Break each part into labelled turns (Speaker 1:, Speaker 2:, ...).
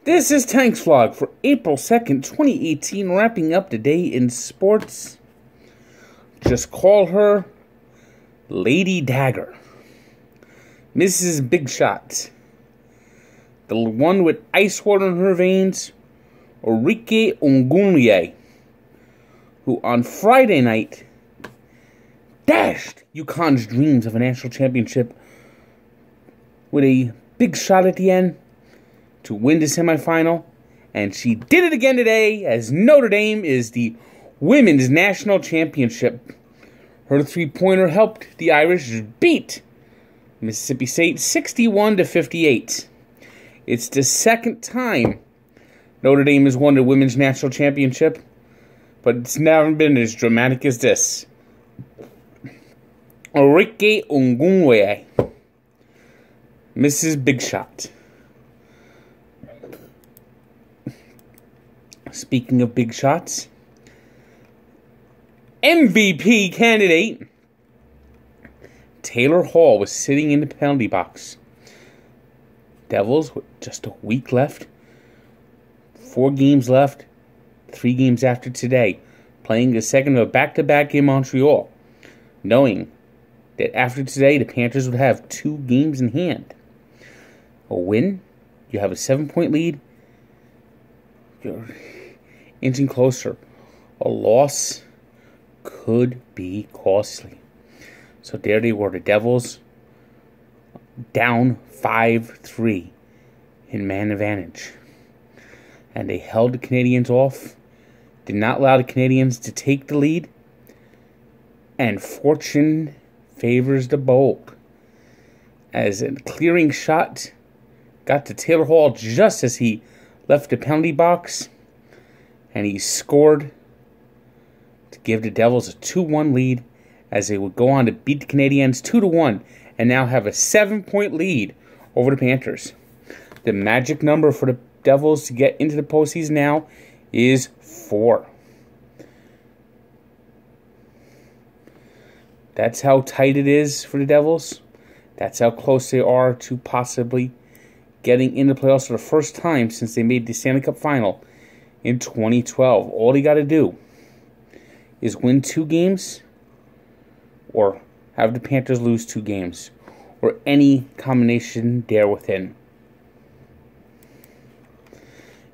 Speaker 1: This is Tank's Vlog for April 2nd, 2018, wrapping up the day in sports. Just call her Lady Dagger. Mrs. Big Shot. The one with ice water in her veins, Enrique Ogunleye, who on Friday night dashed UConn's dreams of a national championship with a big shot at the end to win the semifinal, and she did it again today as Notre Dame is the women's national championship. Her three-pointer helped the Irish beat Mississippi State 61-58. It's the second time Notre Dame has won the women's national championship, but it's never been as dramatic as this. Enrique Ogunleye, Mrs. Big Shot. Speaking of big shots, MVP candidate Taylor Hall was sitting in the penalty box. Devils with just a week left, 4 games left, 3 games after today, playing the second of a back-to-back in Montreal, knowing that after today the Panthers would have 2 games in hand. A win, you have a 7-point lead, you're inching closer. A loss could be costly. So there they were, the Devils, down 5-3 in man advantage. And they held the Canadiens off, did not allow the Canadiens to take the lead, and fortune favors the bold, as a clearing shot got to Taylor Hall just as he left the penalty box, and he scored to give the Devils a 2-1 lead as they would go on to beat the Canadiens 2-1 and now have a 7-point lead over the Panthers. The magic number for the Devils to get into the postseason now is 4. That's how tight it is for the Devils. That's how close they are to possibly getting into the playoffs for the first time since they made the Stanley Cup Final in 2012. All they got to do is win 2 games or have the Panthers lose 2 games or any combination there within.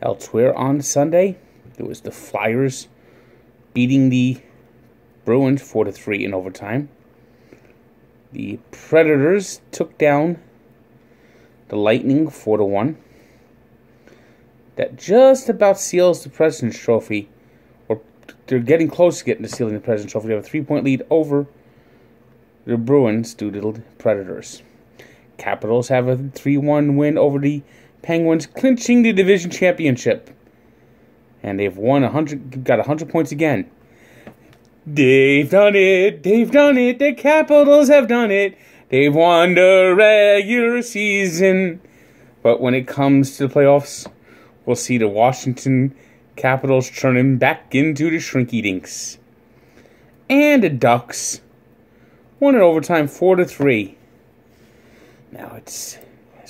Speaker 1: Elsewhere on Sunday, it was the Flyers beating the Bruins 4-3 in overtime. The Predators took down the Lightning 4-1. That just about seals the President's Trophy, or they're getting close to getting to sealing the President's Trophy. They have a 3-point lead over the Bruins due to the Predators. Capitals have a 3-1 win over the Penguins, clinching the division championship. And they've got 100 points again. They've done it, the Capitals have done it. They've won the regular season. But when it comes to the playoffs, we'll see the Washington Capitals turning back into the shrinky-dinks. And the Ducks won in overtime 4-3. Now as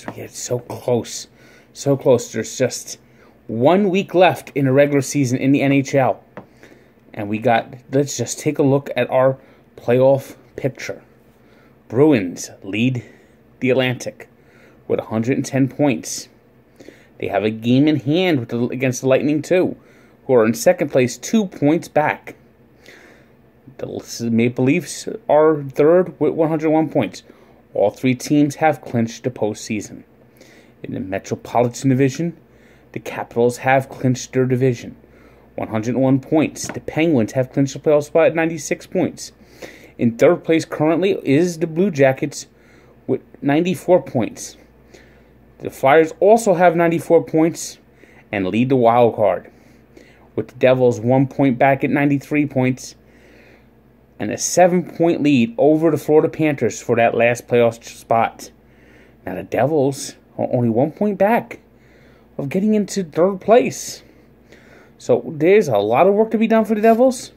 Speaker 1: we get so close. So close. There's just 1 week left in the regular season in the NHL. And let's just take a look at our playoff picture. Bruins lead the Atlantic with 110 points. They have a game in hand against the Lightning too, who are in second place 2 points back. The Maple Leafs are third with 101 points. All 3 teams have clinched the postseason. In the Metropolitan Division, the Capitals have clinched their division, 101 points. The Penguins have clinched the playoff spot at 96 points. In third place currently is the Blue Jackets with 94 points. The Flyers also have 94 points and lead the wild card, with the Devils 1 point back at 93 points and a 7-point lead over the Florida Panthers for that last playoff spot. Now the Devils are only 1 point back of getting into third place. So there's a lot of work to be done for the Devils.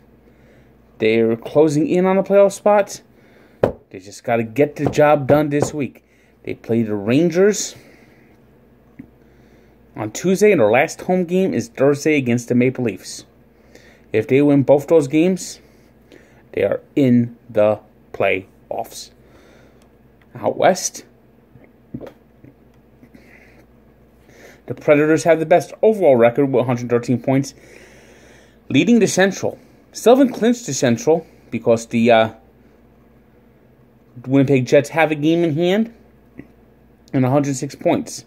Speaker 1: They're closing in on a playoff spot. They just got to get the job done this week. They play the Rangers on Tuesday, and their last home game is Thursday against the Maple Leafs. If they win both those games, they are in the playoffs. Out west, the Predators have the best overall record with 113 points, leading the Central. Still haven't clinched the Central because the Winnipeg Jets have a game in hand and 106 points.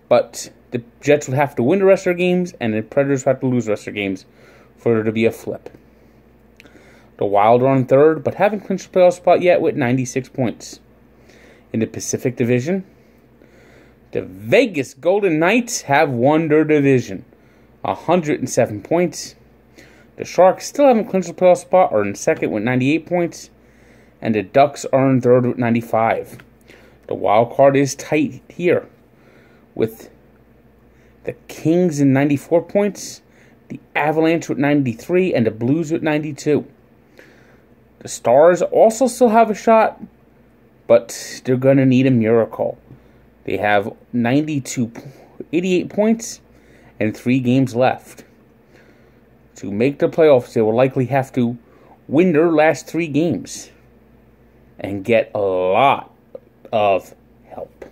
Speaker 1: But the Jets would have to win the rest of their games, and the Predators would have to lose the rest of their games for there to be a flip. The Wild are on third, but haven't clinched the playoff spot yet with 96 points. In the Pacific Division, the Vegas Golden Knights have won their division, 107 points. The Sharks still haven't clinched the playoff spot, are in second with 98 points, and the Ducks are in third with 95. The wild card is tight here, with the Kings in 94 points, the Avalanche with 93, and the Blues with 92. The Stars also still have a shot, but they're going to need a miracle. They have 88 points and 3 games left. To make the playoffs, they will likely have to win their last 3 games and get a lot of help.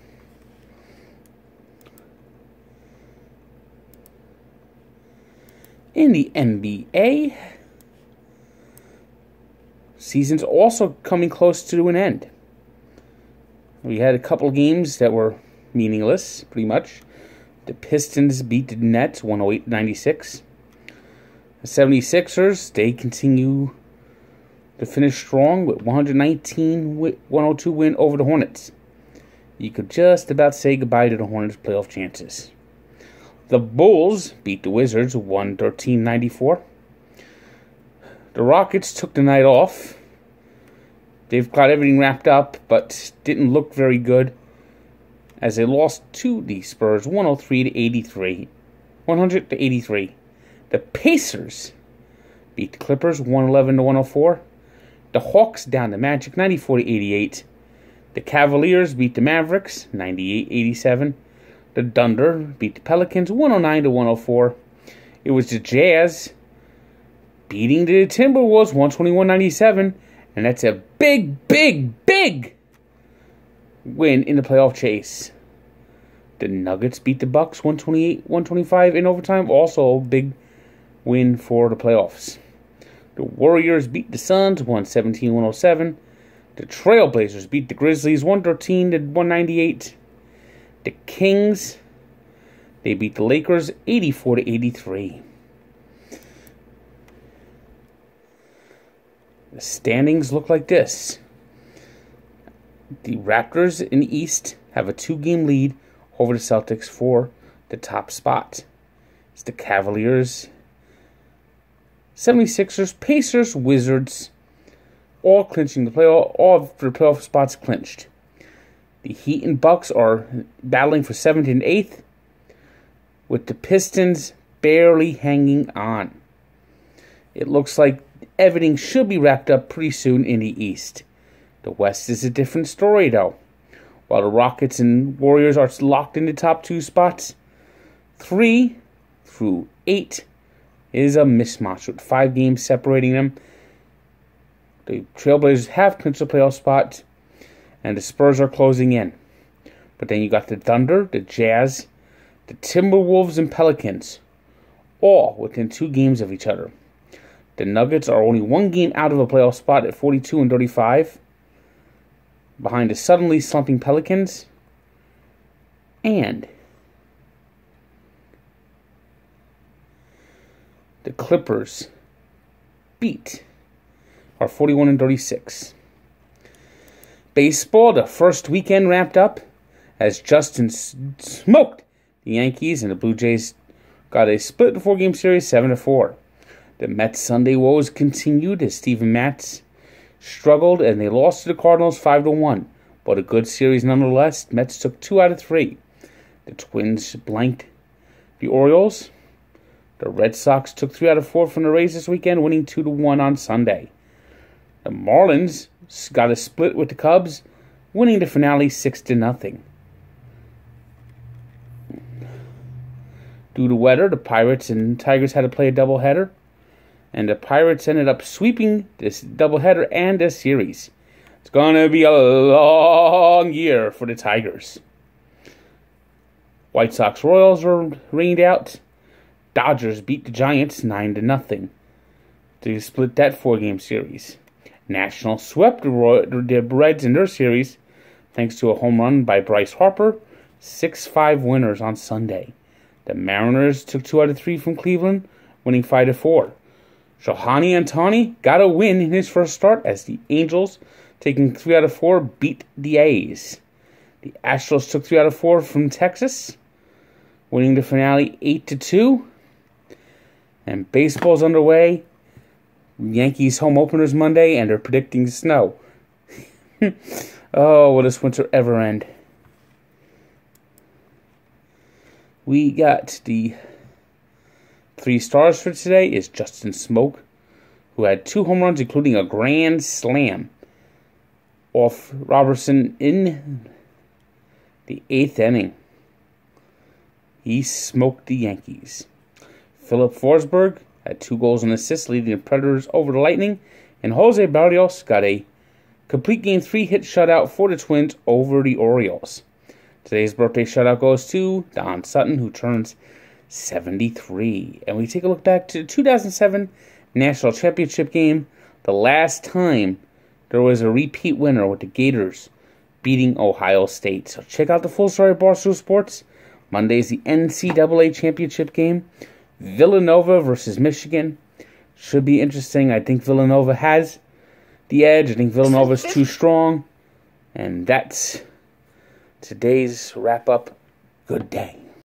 Speaker 1: In the NBA, season's also coming close to an end. We had a couple games that were meaningless, pretty much. The Pistons beat the Nets 108-96. The 76ers, they continue to finish strong with 119-102 win over the Hornets. You could just about say goodbye to the Hornets' playoff chances. The Bulls beat the Wizards 113-94. The Rockets took the night off. They've got everything wrapped up, but didn't look very good as they lost to the Spurs 103-83. The Pacers beat the Clippers 111-104. The Hawks down the Magic 94-88. The Cavaliers beat the Mavericks 98-87. The Thunder beat the Pelicans 109-104. It was the Jazz beating the Timberwolves 121-97. And that's a big, big, big win in the playoff chase. The Nuggets beat the Bucks 128-125 in overtime. Also a big win for the playoffs. The Warriors beat the Suns 117-107. The Trailblazers beat the Grizzlies 113-198. The Kings, they beat the Lakers 84-83. The standings look like this. The Raptors in the East have a 2-game lead over the Celtics for the top spot. It's the Cavaliers, 76ers, Pacers, Wizards, all clinching the playoff. All of the playoff spots clinched. The Heat and Bucks are battling for 7th and 8th, with the Pistons barely hanging on. It looks like everything should be wrapped up pretty soon in the East. The West is a different story, though. While the Rockets and Warriors are locked in the top 2 spots, 3 through 8 is a mismatch with 5 games separating them. The Trailblazers have clinched the playoff spot, and the Spurs are closing in. But then you got the Thunder, the Jazz, the Timberwolves, and Pelicans, all within 2 games of each other. The Nuggets are only 1 game out of a playoff spot at 42-35, behind the suddenly slumping Pelicans, and the Clippers are 41-36. Baseball, the first weekend wrapped up as Justin smoked the Yankees, and the Blue Jays got a split 4-game series 7-4. The Mets' Sunday woes continued as Steven Matz struggled, and they lost to the Cardinals 5-1. But a good series nonetheless. Mets took 2 out of 3. The Twins blanked the Orioles. The Red Sox took 3 out of 4 from the Rays this weekend, winning 2-1 on Sunday. The Marlins got a split with the Cubs, winning the finale 6-0. Due to weather, the Pirates and Tigers had to play a doubleheader, and the Pirates ended up sweeping this doubleheader and this series. It's going to be a long year for the Tigers. White Sox Royals were rained out. Dodgers beat the Giants 9-0 to split that 4-game series. Nationals swept the Reds in their series thanks to a home run by Bryce Harper. 6-5 winners on Sunday. The Mariners took 2 out of 3 from Cleveland, winning 5-4. Shohei Ohtani got a win in his first start as the Angels, taking 3 out of 4, beat the A's. The Astros took 3 out of 4 from Texas, winning the finale 8-2. And baseball's underway. Yankees home openers Monday, and they're predicting snow. Oh, will this winter ever end? We got the 3 stars for today is Justin Smoak, who had 2 home runs, including a grand slam off Robertson in the 8th inning. He smoked the Yankees. Philip Forsberg had 2 goals and assists, leading the Predators over the Lightning. And Jose Barrios got a complete game 3-hit shutout for the Twins over the Orioles. Today's birthday shutout goes to Don Sutton, who turns 73. And we take a look back to the 2007 National Championship game, the last time there was a repeat winner with the Gators beating Ohio State. So check out the full story of Barstool Sports. Monday's the NCAA Championship game. Villanova versus Michigan. Should be interesting. I think Villanova has the edge. I think Villanova's too strong. And that's today's wrap-up. Good day.